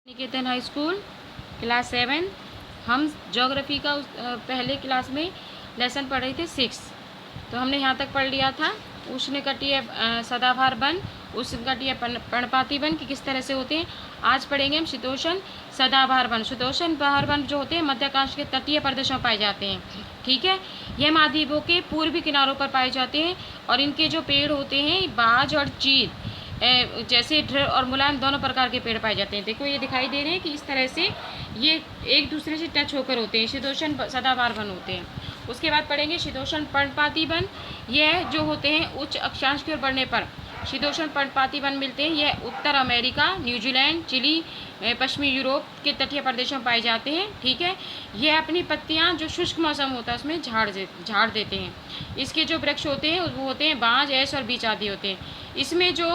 निकेतन high school class 7। हम geography का पहले क्लास में लेसन पढ़ रहे थे 6। तो हमने यहाँ तक पढ़ लिया था उष्ण कटिबंधीय सदाबहार वन, उष्ण कटिबंधीय पर्णपाती वन कि किस तरह से होते हैं। आज पढ़ेंगे हम शीतोष्ण सदाबहार वन। शीतोष्ण बहार वन जो होते हैं मध्याकाश के तटीय प्रदेशों में पाए जाते हैं। ठीक है, यह महाद्वीपों के पूर्वी किनारों पर पाए जाते हैं और इनके जो पेड़ होते हैं बाज और चीड़ जैसे दृढ़ और मुलायम दोनों प्रकार के पेड़ पाए जाते हैं। देखो ये दिखाई दे रहे हैं कि इस तरह से ये एक दूसरे से टच होकर होते हैं, शीतोष्ण सदाबहार वन होते हैं। उसके बाद पढ़ेंगे शीतोष्ण पर्णपाती वन। यह जो होते हैं उच्च अक्षांश की ओर बढ़ने पर शीतोष्ण पर्णपाती वन मिलते हैं। यह उत्तर अमेरिका, न्यूजीलैंड, चिली, पश्चिमी यूरोप के तटीय प्रदेशों में पाए जाते हैं। ठीक है, यह अपनी पत्तियां जो शुष्क मौसम होता है उसमें झाड़ देते हैं। इसके जो वृक्ष होते हैं वो होते हैं बांज, ऐस और बीच आदि होते हैं। इसमें जो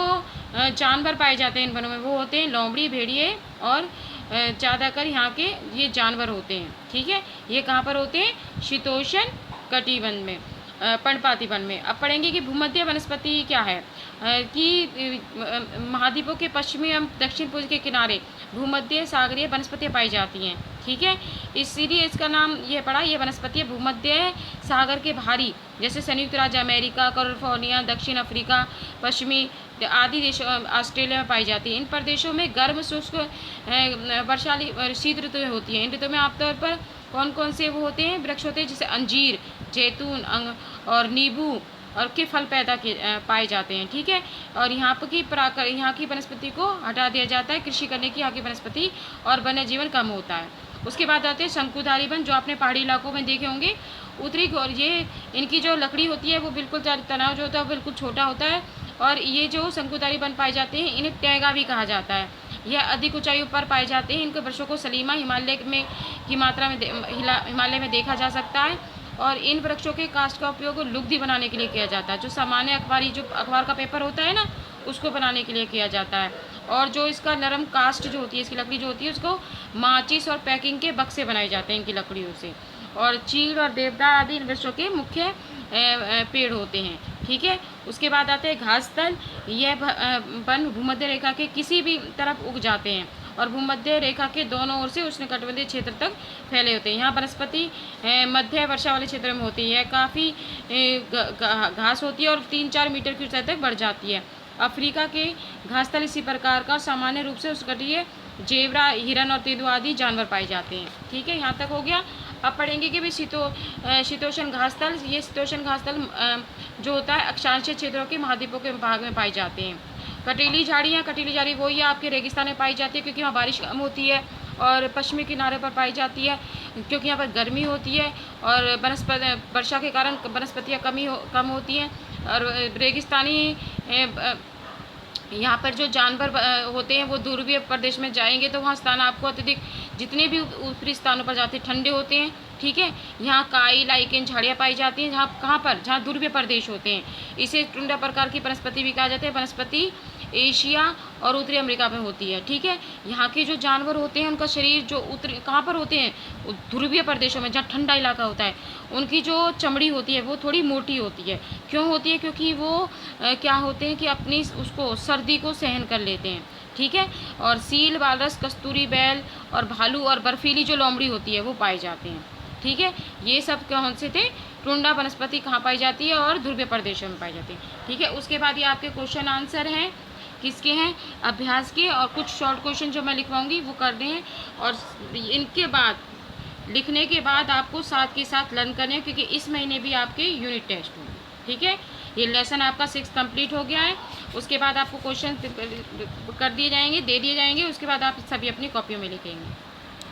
जानवर पाए जाते हैं इन वनों में वो होते हैं लोमड़ी, भेड़िए और ज़्यादातर यहाँ के ये जानवर होते हैं। ठीक है, ये कहाँ पर होते हैं? शीतोष्ण कटिबंध में, पर्णपाती वन में। अब पढ़ेंगे कि भूमध्य वनस्पति क्या है। कि महाद्वीपों के पश्चिमी एवं दक्षिण पूर्व के किनारे भूमध्य सागरीय वनस्पतियाँ पाई जाती हैं। ठीक है, इसीलिए इसका नाम ये पड़ा। ये वनस्पति भूमध्य सागर के भारी जैसे संयुक्त राज्य अमेरिका, कैलिफोर्निया, दक्षिण अफ्रीका, पश्चिमी आदि देशों, ऑस्ट्रेलिया में पाई जाती है। इन प्रदेशों में गर्म शुष्क वर्षाली शीत ऋतु होती है। इन ऋतु में आमतौर पर कौन कौन से वो होते हैं वृक्ष होते हैं, जैसे अंजीर, जैतून और नींबू और के फल पाए जाते हैं। ठीक है, और यहाँ की वनस्पति को हटा दिया जाता है। कृषि करने की यहाँ की वनस्पति और वन्य जीवन कम होता है। उसके बाद आते हैं शंकुधारी वन, जो आपने पहाड़ी इलाकों में देखे होंगे। उत्तरी और ये इनकी जो लकड़ी होती है वो बिल्कुल तनाव जो होता है वो बिल्कुल छोटा होता है। और ये जो शंकुधारी वन पाए जाते हैं इन्हें टैगा भी कहा जाता है। यह अधिक ऊंचाई पर पाए जाते हैं। इनके वृक्षों को सलीमा हिमालय में की मात्रा में हिमालय में देखा जा सकता है। और इन वृक्षों के काष्ठ का उपयोग लुगदी बनाने के लिए किया जाता है। जो सामान्य अखबार का पेपर होता है ना, उसको बनाने के लिए किया जाता है। और जो इसका नरम काष्ठ जो होती है, इसकी लकड़ी जो होती है, उसको माचिस और पैकिंग के बक्से बनाए जाते हैं इनकी लकड़ियों से। और चीड़ और देवदार आदि इन वृक्षों के मुख्य पेड़ होते हैं। ठीक है, उसके बाद आते हैं घासतल। यह वन भूमध्य रेखा के किसी भी तरफ उग जाते हैं और भूमध्य रेखा के दोनों ओर से उष्णकटिबंधीय क्षेत्र तक फैले होते हैं। यहाँ वनस्पति मध्य वर्षा वाले क्षेत्र में होती है। काफ़ी घास होती है और 3-4 मीटर की ऊंचाई तक बढ़ जाती है। अफ्रीका के घासतल इसी प्रकार का सामान्य रूप से उष्णकटिबंधीय जेबरा, हिरन और तेंदुआ आदि जानवर पाए जाते हैं। ठीक है, यहाँ तक हो गया। अब पढ़ेंगे कि भाई शीतोष्ण घासतल। ये शीतोष्ण घासतल जो होता है अक्षांशीय क्षेत्रों के महाद्वीपों के भाग में पाए जाते हैं। कटीली झाड़ी वही आपके रेगिस्तान में पाई जाती है क्योंकि वहाँ बारिश कम होती है। और पश्चिमी किनारे पर पाई जाती है क्योंकि यहाँ पर गर्मी होती है और वर्षा के कारण वनस्पतियाँ कम होती हैं। और रेगिस्तानी यहाँ पर जो जानवर होते हैं वो ध्रुवीय प्रदेश में जाएंगे तो वहाँ स्थान आपको अत्यधिक जितने भी ऊपरी स्थानों पर जाते हैं ठंडे होते हैं। ठीक है, यहाँ काई लाइकेन झाड़ियाँ पाई जाती हैं जहाँ ध्रुवीय प्रदेश होते हैं। इसे टुंडा प्रकार की वनस्पति भी कहा जाता है। वनस्पति एशिया और उत्तरी अमेरिका में होती है। ठीक है, यहाँ के जो जानवर होते हैं उनका शरीर जो कहाँ पर होते हैं ध्रुवीय प्रदेशों में जहाँ ठंडा इलाका होता है, उनकी जो चमड़ी होती है वो थोड़ी मोटी होती है। क्यों होती है? क्योंकि वो क्या होते हैं कि अपनी उसको सर्दी को सहन कर लेते हैं। ठीक है, और सील, वालरस, कस्तूरी बैल और भालू और बर्फीली जो लोमड़ी होती है वो पाए जाते हैं। ठीक है, ये सब कौन से थे? टुंडा वनस्पति कहाँ पाई जाती है और ध्रुवीय प्रदेशों में पाई जाती है। ठीक है, उसके बाद ये आपके क्वेश्चन आंसर हैं किसके हैं? अभ्यास के। और कुछ शॉर्ट क्वेश्चन जो मैं लिखवाऊंगी वो करने हैं और इनके बाद लिखने के बाद आपको साथ के साथ लर्न करने हैं क्योंकि इस महीने भी आपके यूनिट टेस्ट होंगे। ठीक है, ये लेसन आपका 6 कंप्लीट हो गया है। उसके बाद आपको क्वेश्चन कर दिए जाएंगे, दे दिए जाएंगे। उसके बाद आप सभी अपनी कॉपियों में लिखेंगे।